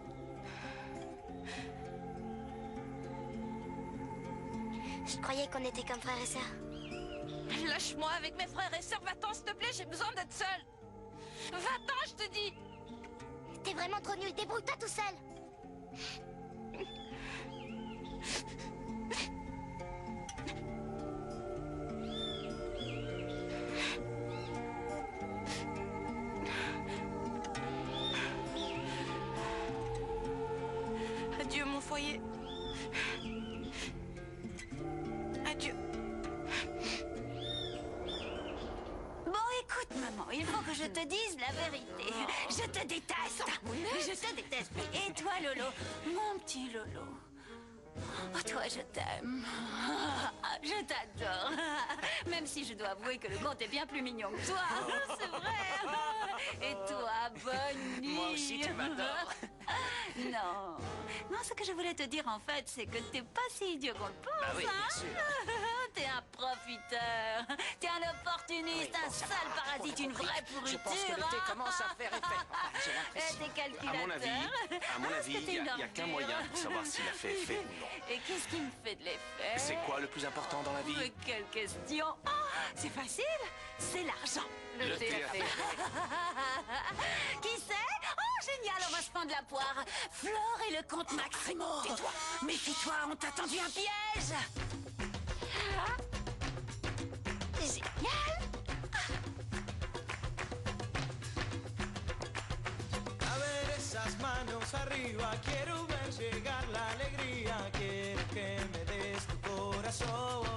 Je croyais qu'on était comme frères et sœurs. Lâche-moi avec mes frères et sœurs. Va-t'en, s'il te plaît, j'ai besoin d'être seule. Va-t'en, je te dis. T'es vraiment trop nul. Débrouille-toi tout seul. Adieu, mon foyer. Adieu. Bon, écoute, maman, il faut que je te dise la vérité. Je te déteste. Je te déteste. Et toi, Lolo, mon petit Lolo. Oh, toi, je t'aime. Je t'adore. Même si je dois avouer que le comte est bien plus mignon que toi. C'est vrai. Et toi, bonne nuit. Moi aussi, tu m'adores. Non. Non, ce que je voulais te dire, en fait, c'est que t'es pas si idiot qu'on le pense, Bah oui, bien hein. sûr. T'es un profiteur. T'es un opportuniste, un sale parasite, une vraie pourriture. Je pense que le thé commence à faire effet. J'ai l'impression. T'es calculateur. À mon avis, il n'y a qu'un moyen pour savoir s'il a fait effet ou non. Et qu'est-ce qui me fait de l'effet? C'est quoi le plus important dans la vie? Mais quelle question. Oh, c'est facile. C'est l'argent. Le thé a fait Qui c'est? Oh, génial, on va se prendre la poire. Flore et le comte Maximo. Tais-toi. Méfie-toi, on t'a tendu un piège. Génial. A ver esas manos arriba, quiero ver llegar la alegría, quiero que me des tu corazón.